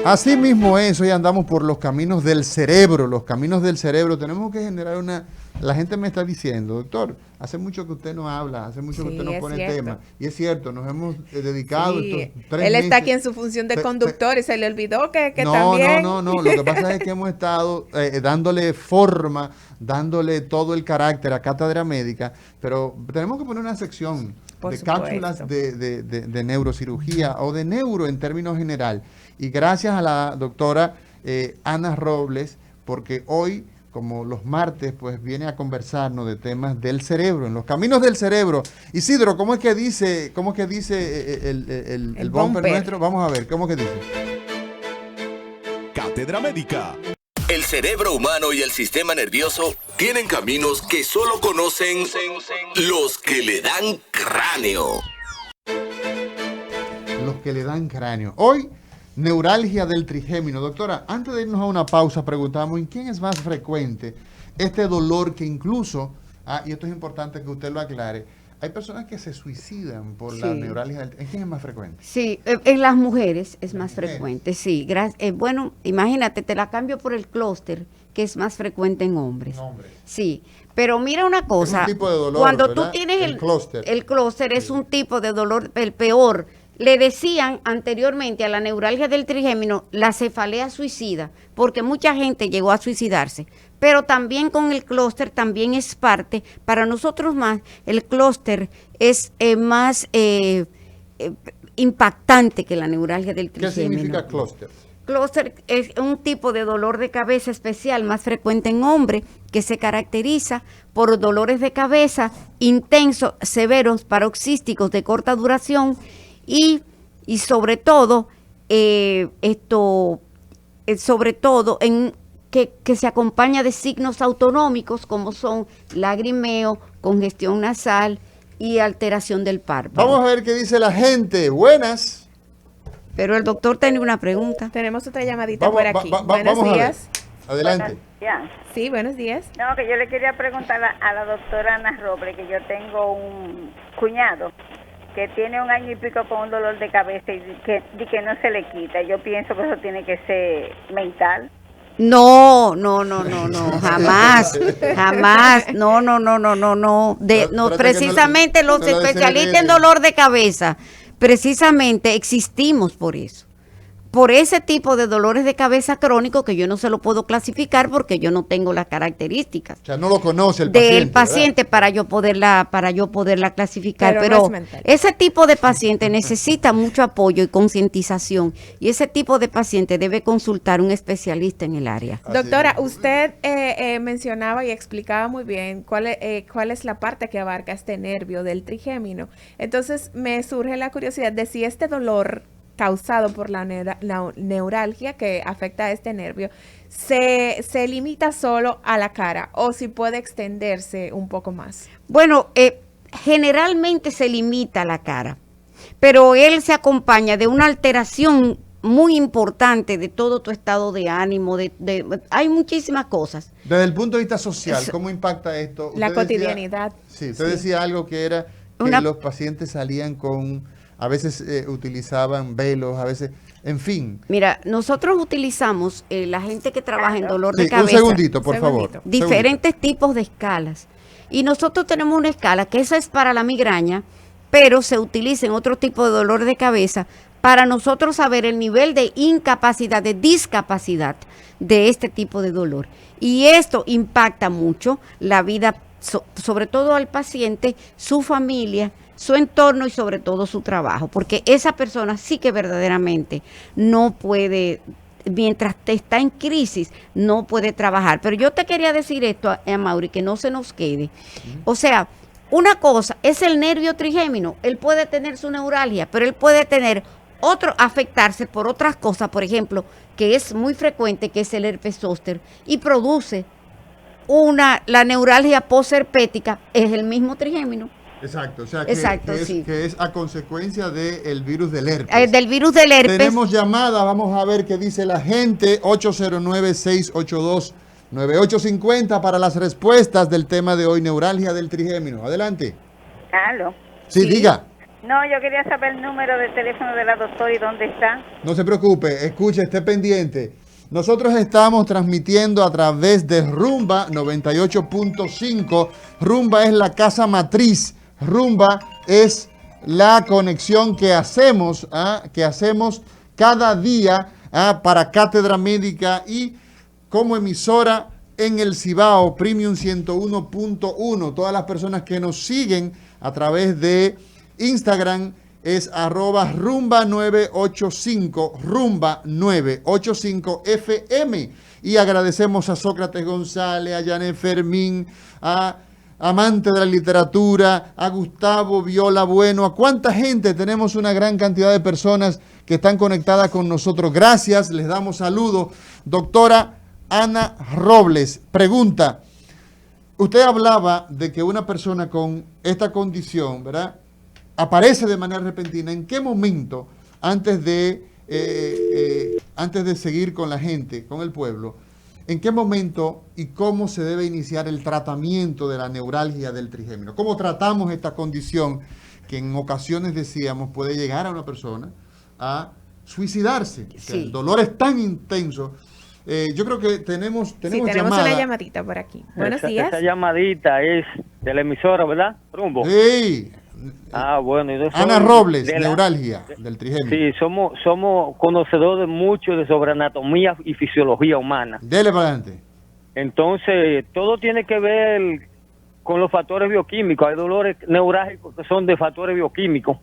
Así mismo es, hoy andamos por los caminos del cerebro, los caminos del cerebro. Tenemos que generar una... La gente me está diciendo, doctor, hace mucho que usted no habla, hace mucho que Sí, usted no es pone cierto. tema. Y es cierto, nos hemos dedicado estos Sí, 3 él está meses. aquí en su función de conductor y se le olvidó que No, no, también... no, no. Lo que pasa es que hemos estado dándole forma, dándole todo el carácter a Cátedra Médica, pero tenemos que poner una sección Por de cápsulas supuesto. de neurocirugía o de neuro en términos general. Y gracias a la doctora Ana Robles, porque hoy, como los martes, pues viene a conversarnos de temas del cerebro, en los caminos del cerebro. Isidro, cómo es que dice el bumper nuestro? Vamos a ver, ¿cómo es que dice? Cátedra Médica. El cerebro humano y el sistema nervioso tienen caminos que solo conocen los que le dan cráneo. Los que le dan cráneo. Hoy, neuralgia del trigémino. Doctora, antes de irnos a una pausa, preguntamos en quién es más frecuente este dolor que incluso, y esto es importante que usted lo aclare, hay personas que se suicidan por la Sí. neuralgia del ¿En quién es más frecuente? Sí, en las mujeres es más mujeres. frecuente, sí. Bueno, imagínate, te la cambio por el clúster, que es más frecuente en hombres. Hombres. Sí, pero mira una cosa, tipo de dolor, cuando ¿verdad? tú tienes El clúster. el clúster es un tipo de dolor, el peor. Le decían anteriormente a la neuralgia del trigémino la cefalea suicida, porque mucha gente llegó a suicidarse. Pero también con el clúster también es parte, para nosotros más, el clúster es más impactante que la neuralgia del ¿Qué trigémino. significa clúster? Clúster es un tipo de dolor de cabeza especial, más frecuente en hombres, que se caracteriza por dolores de cabeza intensos, severos, paroxísticos de corta duración y sobre todo, sobre todo en que se acompaña de signos autonómicos como son lagrimeo, congestión nasal y alteración del párpado. Vamos a ver qué dice la gente. Buenas. Pero el doctor tiene una pregunta. Tenemos otra llamadita por aquí. Buenos vamos a ver. días. Adelante. Ya. Sí, buenos días. No, que yo le quería preguntar a la doctora Ana Robles, que yo tengo un cuñado que tiene 1 año y pico con un dolor de cabeza y que no se le quita. Yo pienso que eso tiene que ser mental. No, jamás, no. Precisamente los especialistas en dolor de cabeza, precisamente existimos por eso. Por ese tipo de dolores de cabeza crónico que yo no se lo puedo clasificar porque yo no tengo las características O sea, no lo conoce el del paciente. paciente para yo poderla clasificar, Pero no pero es mental. ese tipo de paciente necesita mucho apoyo y concientización y ese tipo de paciente debe consultar un especialista en el área. Así Doctora, es. usted mencionaba y explicaba muy bien cuál es la parte que abarca este nervio del trigémino. Entonces me surge la curiosidad de si este dolor causado por la neuralgia que afecta a este nervio se limita solo a la cara o si puede extenderse un poco más. Bueno, generalmente se limita a la cara, pero él se acompaña de una alteración muy importante de todo tu estado de ánimo, hay muchísimas cosas. Desde el punto de vista social, ¿cómo impacta esto? La Usted decía- cotidianidad. Sí, usted decía algo que era que los pacientes salían a veces utilizaban velos, a veces, en fin. Mira, nosotros utilizamos, la gente que trabaja en dolor Sí, de cabeza, un segundito, por Segundito. favor. diferentes tipos de escalas. Y nosotros tenemos una escala que esa es para la migraña, pero se utiliza en otro tipo de dolor de cabeza para nosotros saber el nivel de incapacidad, de discapacidad de este tipo de dolor. Y esto impacta mucho la vida, sobre todo al paciente, su familia, su entorno y sobre todo su trabajo, porque esa persona sí que verdaderamente no puede, mientras está en crisis, no puede trabajar. Pero yo te quería decir esto, Mauri, que no se nos quede. O sea, una cosa es el nervio trigémino, él puede tener su neuralgia, pero él puede tener afectarse por otras cosas, por ejemplo, que es muy frecuente, que es el herpes zóster, y produce la neuralgia posherpética, es el mismo trigémino. Exacto, o sea, Exacto, que sí. es a consecuencia del virus del herpes. Del virus del herpes. Tenemos llamada, vamos a ver qué dice la gente, 809-682-9850 para las respuestas del tema de hoy, neuralgia del trigémino. Adelante. Aló. Sí, diga. No, yo quería saber el número de teléfono de la doctora y dónde está. No se preocupe, escuche, esté pendiente. Nosotros estamos transmitiendo a través de Rumba 98.5. Rumba es la casa matriz. Rumba es la conexión que hacemos cada día para Cátedra Médica y como emisora en el Cibao Premium 101.1. Todas las personas que nos siguen a través de Instagram es @rumba985, rumba985 FM. Y agradecemos a Sócrates González, a Janet Fermín, a Amante de la Literatura, a Gustavo Viola Bueno, a cuánta gente. Tenemos una gran cantidad de personas que están conectadas con nosotros. Gracias, les damos saludos. Doctora Ana Robles, pregunta. Usted hablaba de que una persona con esta condición, ¿verdad?, aparece de manera repentina. ¿En qué momento, antes de seguir con la gente, con el pueblo, en qué momento y cómo se debe iniciar el tratamiento de la neuralgia del trigémino? ¿Cómo tratamos esta condición que en ocasiones, decíamos, puede llegar a una persona a suicidarse? O sea, el dolor es tan intenso. Yo creo que tenemos una llamadita por aquí. Buenos días. Esa llamadita es de la emisora, ¿verdad? Rumbo. Sí. Bueno. Ana Robles, neuralgia del trigémino. Sí, somos conocedores mucho sobre anatomía y fisiología humana. Dele para adelante. Entonces, todo tiene que ver con los factores bioquímicos. Hay dolores neurálgicos que son de factores bioquímicos.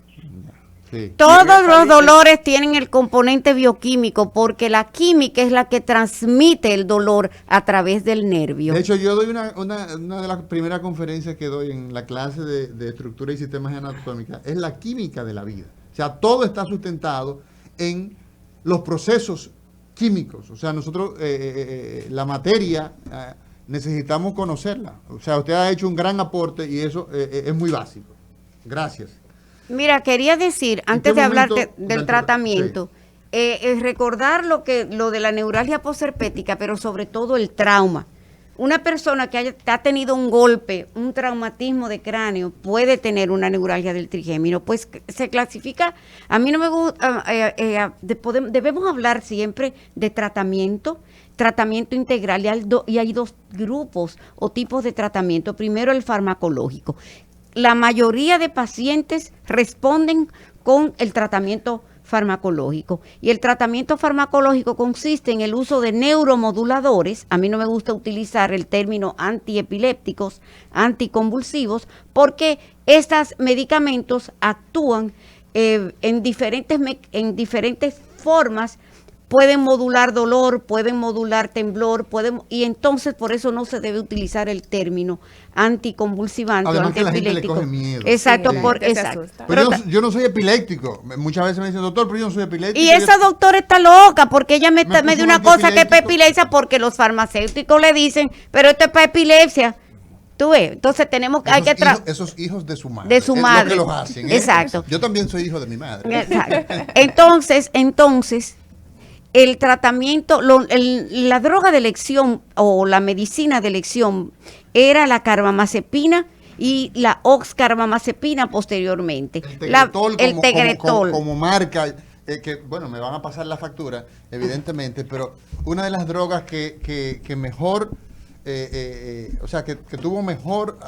Sí. Todos los dolores tienen el componente bioquímico porque la química es la que transmite el dolor a través del nervio. De hecho, yo doy una de las primeras conferencias que doy en la clase de estructura y sistemas anatómicos, es la química de la vida. O sea, todo está sustentado en los procesos químicos. O sea, nosotros, la materia, necesitamos conocerla. O sea, usted ha hecho un gran aporte y eso es muy básico. Gracias. Mira, quería decir, antes de hablarte del tratamiento, recordar lo de la neuralgia posherpética, pero sobre todo el trauma. Una persona que ha tenido un golpe, un traumatismo de cráneo, puede tener una neuralgia del trigémino. Pues se clasifica, a mí no me gusta, debemos hablar siempre de tratamiento integral, y hay dos grupos o tipos de tratamiento. Primero, el farmacológico. La mayoría de pacientes responden con el tratamiento farmacológico. Y el tratamiento farmacológico consiste en el uso de neuromoduladores. A mí no me gusta utilizar el término antiepilépticos, anticonvulsivos, porque estos medicamentos actúan en diferentes formas. Pueden modular dolor, pueden modular temblor, y entonces por eso no se debe utilizar el término anticonvulsivante o antiepiléptico. La gente le coge miedo. Exacto, sí. Exacto. Pero yo no soy epiléptico. Muchas veces me dicen, doctor, pero yo no soy epiléptico. Y esa doctora está loca porque ella me dio una cosa que es para epilepsia, porque los farmacéuticos le dicen, pero esto es para epilepsia. Tú ves, entonces esos hijos de su madre. De su madre. Es lo que los hacen. Exacto. Yo también soy hijo de mi madre. Exacto. Entonces, el tratamiento, la droga de elección o la medicina de elección era la carbamazepina y la oxcarbamazepina posteriormente. El Tegretol como marca, que bueno, me van a pasar la factura, evidentemente, pero una de las drogas que mejor, o sea, que tuvo mejor...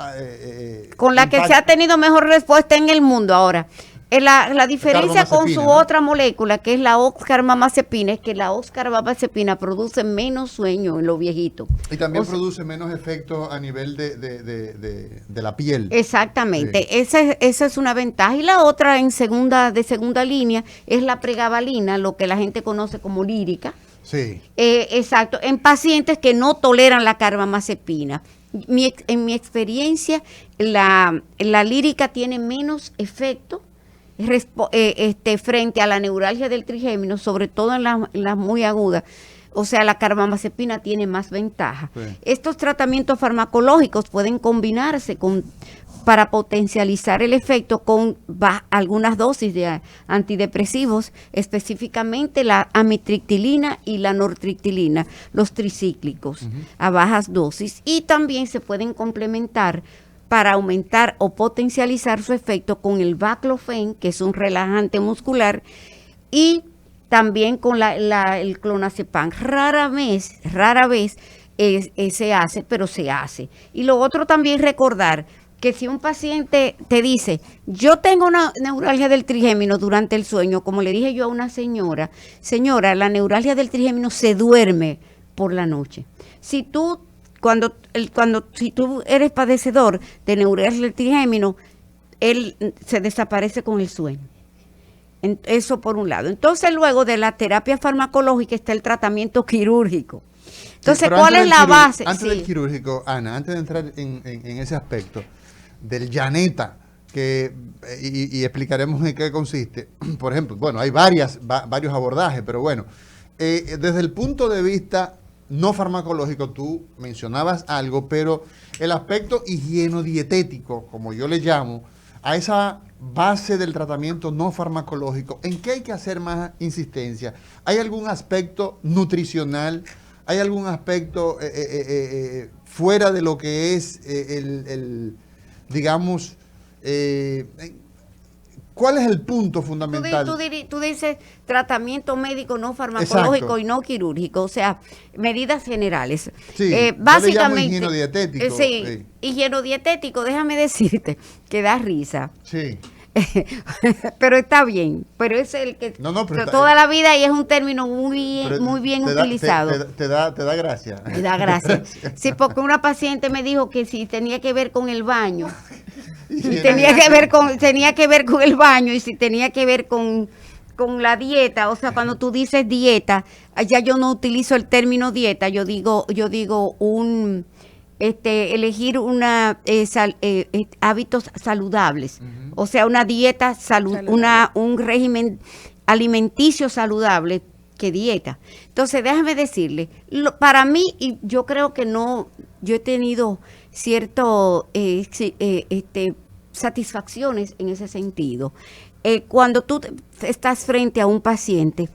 con la que se ha tenido mejor respuesta en el mundo ahora. La diferencia con su otra molécula, que es la oxcarbamazepina, es que la oxcarbamazepina produce menos sueño en los viejitos. Y también produce menos efectos a nivel de la piel. Exactamente, sí. Esa es una ventaja. Y la otra de segunda línea es la pregabalina, lo que la gente conoce como lírica. Sí. Exacto, en pacientes que no toleran la carbamazepina. En mi experiencia, la lírica tiene menos efecto frente a la neuralgia del trigémino, sobre todo en las muy agudas. O sea, la carbamazepina tiene más ventaja. Sí. Estos tratamientos farmacológicos pueden combinarse para potencializar el efecto con algunas dosis de antidepresivos, específicamente la amitriptilina y la nortriptilina, los tricíclicos, a bajas dosis. Y también se pueden complementar para aumentar o potencializar su efecto con el baclofen, que es un relajante muscular, y también con el clonazepam. Rara vez se hace, pero se hace. Y lo otro también recordar que si un paciente te dice, yo tengo una neuralgia del trigémino durante el sueño, como le dije yo a una señora, la neuralgia del trigémino se duerme por la noche. Si tú si tú eres padecedor de neuralgia del trigémino, él se desaparece con el sueño. Eso por un lado. Entonces, luego de la terapia farmacológica está el tratamiento quirúrgico. Entonces, ¿cuál es la base? Antes del quirúrgico, Ana, antes de entrar en ese aspecto del llaneta, y explicaremos en qué consiste. Por ejemplo, bueno, hay varios abordajes, pero bueno, desde el punto de vista no farmacológico, tú mencionabas algo, pero el aspecto higienodietético, como yo le llamo, a esa base del tratamiento no farmacológico, ¿en qué hay que hacer más insistencia? ¿Hay algún aspecto nutricional? ¿Hay algún aspecto fuera de lo que es digamos, ¿cuál es el punto fundamental? Tú dices tratamiento médico no farmacológico. Exacto. Y no quirúrgico, o sea, medidas generales. Sí, básicamente, yo le llamo higienodietético. Sí, higienodietético, déjame decirte que da risa. Sí. Pero está bien, pero es el que toda la vida y es un término muy bien utilizado. Te da gracia. Me da gracia. Sí, porque una paciente me dijo que si tenía que ver con el baño, tenía que ver con el baño y si tenía que ver con la dieta. O sea, cuando tú dices dieta, ya yo no utilizo el término dieta, yo digo elegir hábitos saludables, o sea, una dieta un régimen alimenticio saludable que dieta. Entonces, déjame decirle, para mí, y yo creo que yo he tenido cierto satisfacciones en ese sentido. Cuando tú estás frente a un paciente,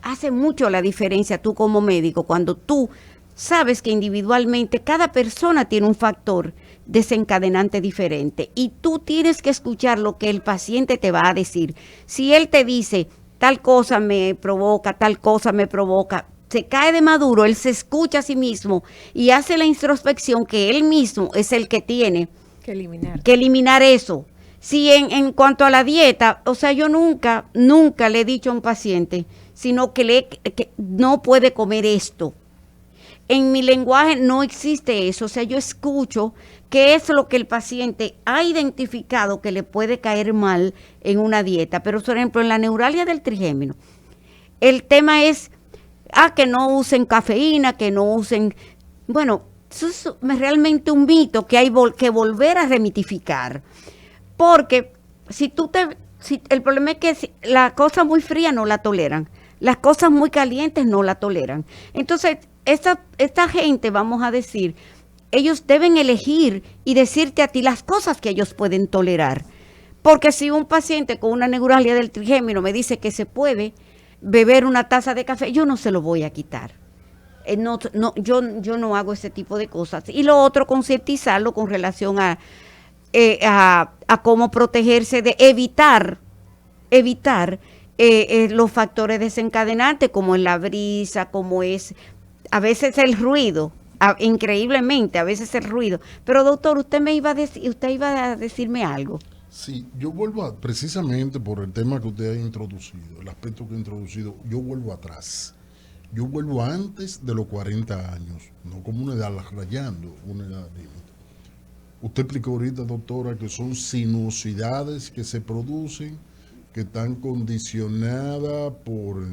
hace mucho la diferencia tú como médico, cuando tú sabes que individualmente cada persona tiene un factor desencadenante diferente y tú tienes que escuchar lo que el paciente te va a decir. Si él te dice, tal cosa me provoca, se cae de maduro, él se escucha a sí mismo y hace la introspección que él mismo es el que tiene que eliminar eso. Si en cuanto a la dieta, o sea, yo nunca le he dicho a un paciente, sino que no puede comer esto. En mi lenguaje no existe eso, o sea, yo escucho qué es lo que el paciente ha identificado que le puede caer mal en una dieta. Pero, por ejemplo, en la neuralgia del trigémino, el tema es que no usen cafeína, que no usen... Bueno, eso es realmente un mito que hay que volver a remitificar. Porque el problema es que la cosa muy fría no la toleran, las cosas muy calientes no la toleran. Entonces, esta gente, vamos a decir, ellos deben elegir y decirte a ti las cosas que ellos pueden tolerar. Porque si un paciente con una neuralgia del trigémino me dice que se puede beber una taza de café, yo no se lo voy a quitar. Yo no hago ese tipo de cosas. Y lo otro, concientizarlo con relación a cómo protegerse de evitar los factores desencadenantes, como es la brisa, como es a veces el ruido, increíblemente, a veces el ruido. Pero doctor, usted iba a decirme algo. Sí, yo vuelvo precisamente por el tema que usted ha introducido, el aspecto que ha introducido, yo vuelvo atrás. Yo vuelvo antes de los 40 años, no como una edad rayando, una edad límite. Usted explicó ahorita, doctora, que son sinuosidades que se producen, que están condicionadas por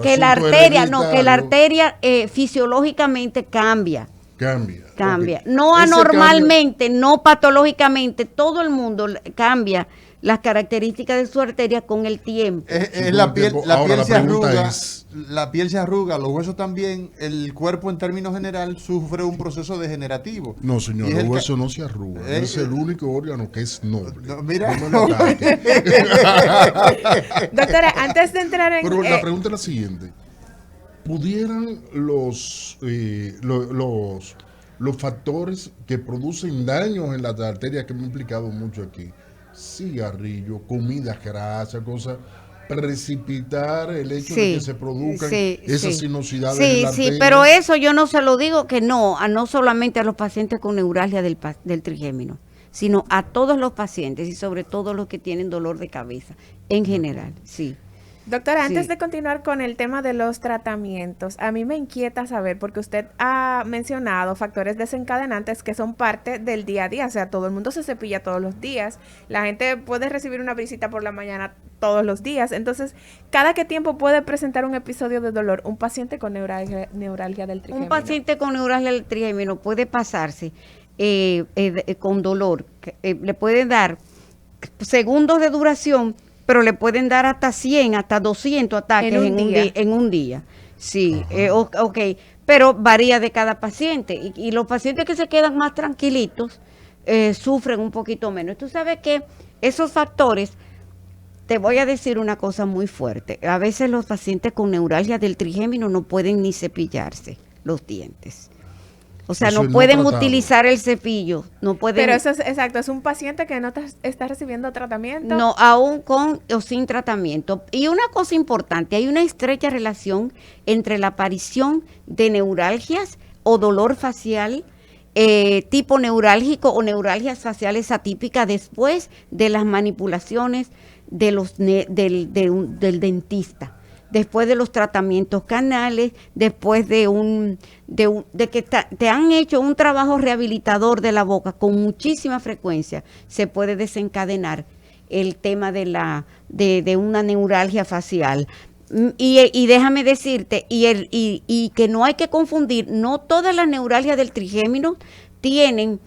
que la arteria fisiológicamente cambia. Cambia. No anormalmente, no patológicamente, todo el mundo cambia las características de su arteria con el tiempo. La piel se arruga, la piel se arruga, los huesos también, el cuerpo en términos general sufre un proceso degenerativo. No, señor, los huesos no se arrugan, es el único órgano que es noble. No, mira. Doctora, antes de entrar en... Pero la pregunta es la siguiente. ¿Pudieran los factores que producen daños en las arterias que hemos implicado mucho aquí, cigarrillo, comida grasa, cosas, precipitar el hecho de que se produzcan esas sinuosidades en la arteria. Sí, pero eso yo no se lo digo que no solamente a los pacientes con neuralgia del trigémino, sino a todos los pacientes y sobre todo los que tienen dolor de cabeza, en general, sí. Doctora, antes de continuar con el tema de los tratamientos, a mí me inquieta saber, porque usted ha mencionado factores desencadenantes que son parte del día a día, o sea, todo el mundo se cepilla todos los días, la gente puede recibir una visita por la mañana todos los días, entonces, ¿cada qué tiempo puede presentar un episodio de dolor un paciente con neuralgia del trigémino? Un paciente con neuralgia del trigémino puede pasarse con dolor, le pueden dar segundos de duración, pero le pueden dar hasta 100, hasta 200 ataques en un día. Sí, ok, pero varía de cada paciente. Y los pacientes que se quedan más tranquilitos sufren un poquito menos. Tú sabes que esos factores, te voy a decir una cosa muy fuerte. A veces los pacientes con neuralgia del trigémino no pueden ni cepillarse los dientes. O sea, no pueden utilizar el cepillo, no pueden. Pero eso es exacto, es un paciente que no está recibiendo tratamiento. No, aún con o sin tratamiento. Y una cosa importante, hay una estrecha relación entre la aparición de neuralgias o dolor facial tipo neurálgico o neuralgias faciales atípicas después de las manipulaciones del dentista. Después de los tratamientos canales, después de que te han hecho un trabajo rehabilitador de la boca con muchísima frecuencia, se puede desencadenar el tema de una neuralgia facial. Y déjame decirte, y que no hay que confundir, no todas las neuralgias del trigémino tienen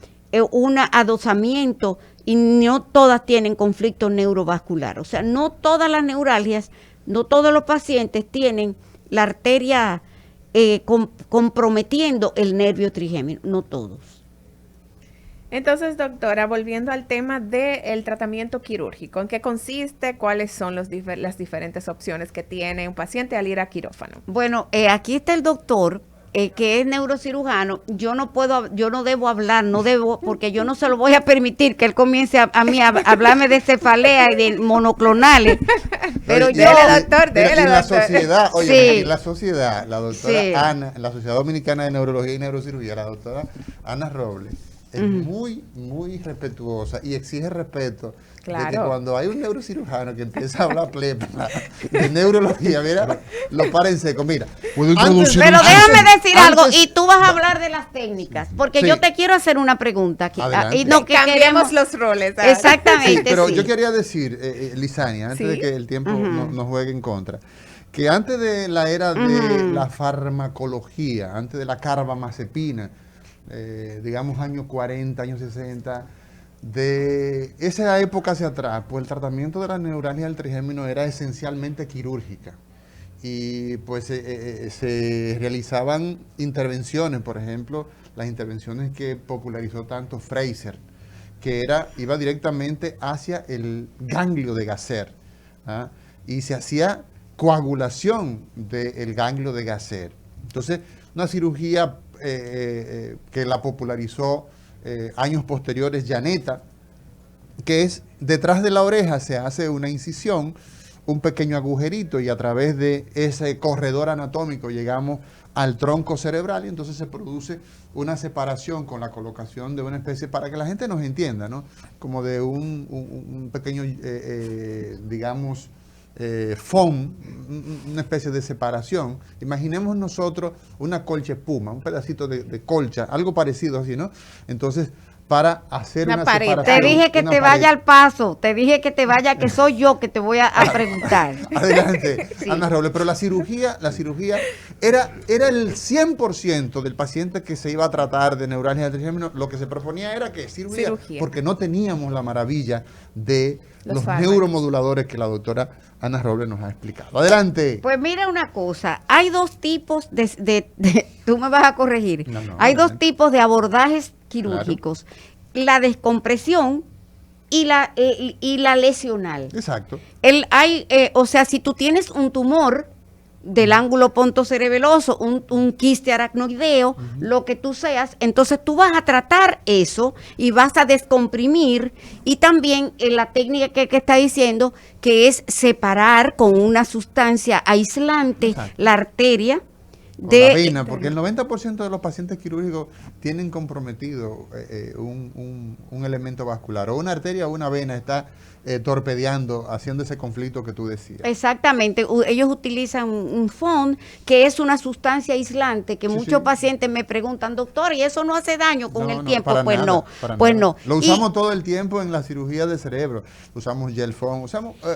un adosamiento y no todas tienen conflicto neurovascular. O sea, no todas las neuralgias, no todos los pacientes tienen la arteria comprometiendo el nervio trigémino, no todos. Entonces, doctora, volviendo al tema del tratamiento quirúrgico, ¿en qué consiste? ¿Cuáles son las diferentes opciones que tiene un paciente al ir a quirófano? Bueno, aquí está el doctor, que es neurocirujano. Yo no debo hablar, porque yo no se lo voy a permitir que él comience a mí a hablarme de cefalea y de monoclonales. Pero en la sociedad, oye, en la sociedad, la doctora Ana, la Sociedad Dominicana de Neurología y Neurocirugía, la doctora Ana Robles, es muy, muy respetuosa y exige respeto. Claro. De que cuando hay un neurocirujano que empieza a hablar plepa de neurología, mira, lo para en seco. Mira, pero déjame decir algo, y tú vas a hablar de las técnicas, porque yo te quiero hacer una pregunta aquí. Y no que cambiemos los roles. ¿Sabes? Exactamente. Sí, pero yo quería decir, Lizania, antes de que el tiempo nos juegue en contra, que antes de la era de la farmacología, antes de la carbamazepina, digamos años 40, años 60, de esa época hacia atrás, pues el tratamiento de la neuralgia del trigémino era esencialmente quirúrgica y pues se realizaban intervenciones, por ejemplo, las intervenciones que popularizó tanto Fraser, que iba directamente hacia el ganglio de Gasser, y se hacía coagulación del ganglio de Gasser. Entonces, una cirugía que la popularizó años posteriores Janetta, que es detrás de la oreja se hace una incisión, un pequeño agujerito, y a través de ese corredor anatómico llegamos al tronco cerebral, y entonces se produce una separación con la colocación de una especie, para que la gente nos entienda, ¿no? Como de un pequeño, digamos, foam, una especie de separación. Imaginemos nosotros una colcha espuma, un pedacito de colcha, algo parecido así, ¿no? Entonces, para hacer una separación. Te dije que te vaya al paso, te dije que te vaya, que soy yo que te voy a preguntar. Adelante, Ana Robles, pero la cirugía era el 100% del paciente que se iba a tratar de neuralgia del trigémino. Lo que se proponía era que cirugía, porque no teníamos la maravilla de los neuromoduladores que la doctora Ana Robles nos ha explicado. Adelante. Pues mira una cosa, hay dos tipos tú me vas a corregir, hay dos tipos de abordajes quirúrgicos, la descompresión y la lesional. Exacto. O sea, si tú tienes un tumor, del ángulo pontocerebeloso, un quiste aracnoideo, lo que tú seas, entonces tú vas a tratar eso y vas a descomprimir, y también en la técnica que está diciendo, que es separar con una sustancia aislante Exacto. la arteria O de la vena, porque el 90% de los pacientes quirúrgicos tienen comprometido un elemento vascular, o una arteria o una vena está torpedeando, haciendo ese conflicto que tú decías. Exactamente, ellos utilizan un FON, que es una sustancia aislante, que Sí, muchos sí. pacientes me preguntan, doctor, ¿y eso no hace daño con el tiempo? para Pues nada, no, para pues nada. no. Lo Y- usamos todo el tiempo en la cirugía de cerebro, usamos Gelfon,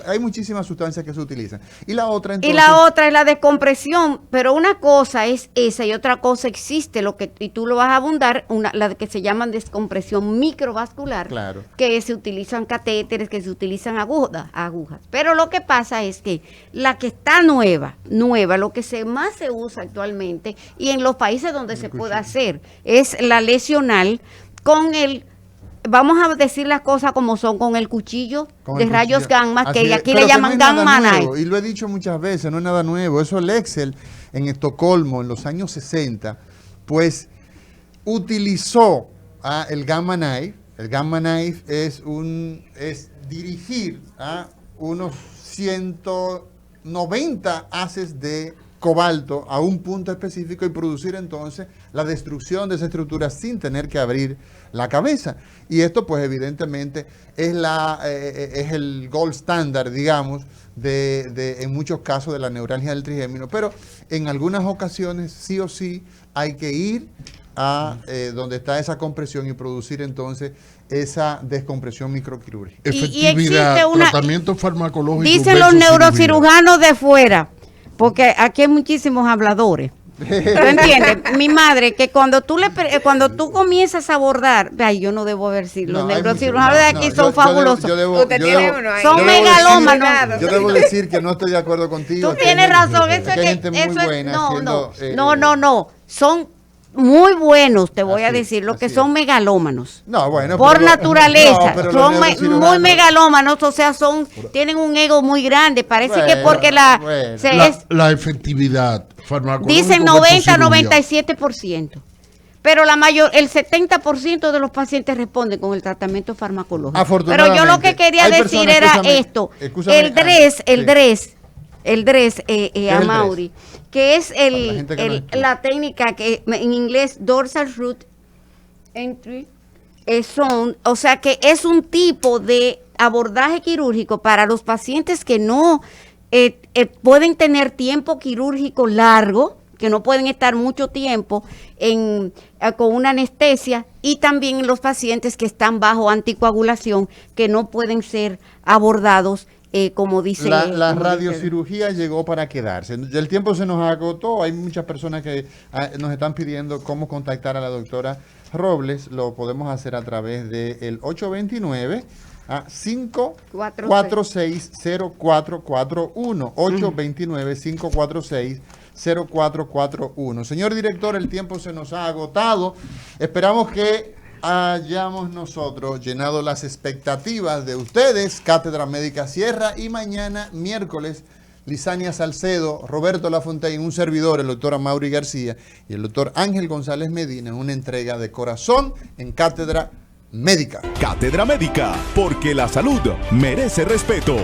hay muchísimas sustancias que se utilizan. Y la otra entonces, Y la otra es la descompresión, pero una cosa es esa y otra cosa existe, y tú lo vas a abundar, la que se llama descompresión microvascular, Claro. que se utilizan catéteres, que se utilizan agujas. Pero lo que pasa es que la que está nueva, lo que más se usa actualmente, y en los países donde se puede hacer, es la lesional con vamos a decir las cosas como son, con el cuchillo con de el rayos cuchillo. gamma, Así que es, aquí pero le que llaman no es nada gamma nuevo, knife. y lo he dicho muchas veces, no es nada nuevo. Eso Lexel en Estocolmo en los años 60, pues utilizó el gamma knife. El gamma knife es dirigir a unos 190 haces de cobalto a un punto específico y producir entonces la destrucción de esa estructura sin tener que abrir la cabeza. Y esto pues evidentemente es el gold standard, digamos, en muchos casos de la neuralgia del trigémino, pero en algunas ocasiones sí o sí hay que ir a donde está esa compresión y producir entonces esa descompresión microquirúrgica. Y Efectividad, existe tratamiento farmacológico. Dicen los versus neurocirujanos de fuera, porque aquí hay muchísimos habladores. ¿Tú entiendes? Mi madre, que cuando tú comienzas a abordar, ay, yo no debo ver si los No, hay neurocirujanos de muchos, aquí no, son yo fabulosos. Usted tiene uno ahí. Son yo debo megalómanos. Yo debo decir que no estoy de acuerdo contigo. Tú que tienes hay razón, gente- eso que hay es gente que muy eso es, buena no, haciendo, no, son muy buenos, te voy a Así es, decir, los que así son es. megalómanos. No, bueno, Por pero naturaleza, no, pero los son muy neurocirujanos- megalómanos, o sea, tienen un ego muy grande. Parece que Bueno, porque bueno. La efectividad farmacológica. dicen 90-97%. Pero el 70% de los pacientes responden con el tratamiento farmacológico. Pero yo lo que quería Hay decir personas, era escúchame, esto. escúchame, El DRES, el Amaury, que es Para la gente que no escucha. la técnica que en inglés dorsal root entry, o sea que es un tipo de abordaje quirúrgico para los pacientes que no pueden tener tiempo quirúrgico largo, que no pueden estar mucho tiempo con una anestesia, y también los pacientes que están bajo anticoagulación, que no pueden ser abordados como dice La como dice- radiocirugía llegó para quedarse. El tiempo se nos agotó. Hay muchas personas que nos están pidiendo cómo contactar a la doctora Robles. Lo podemos hacer a través del 829 546-0441. 829-546-0441. Señor director, el tiempo se nos ha agotado. Esperamos que hayamos nosotros llenado las expectativas de ustedes. Cátedra Médica cierra, y mañana, miércoles, Lisania Salcedo, Roberto Lafontaine, un servidor, el doctor Amaury García y el doctor Ángel González Medina, en una entrega de corazón en Cátedra Médica. Cátedra Médica, porque la salud merece respeto.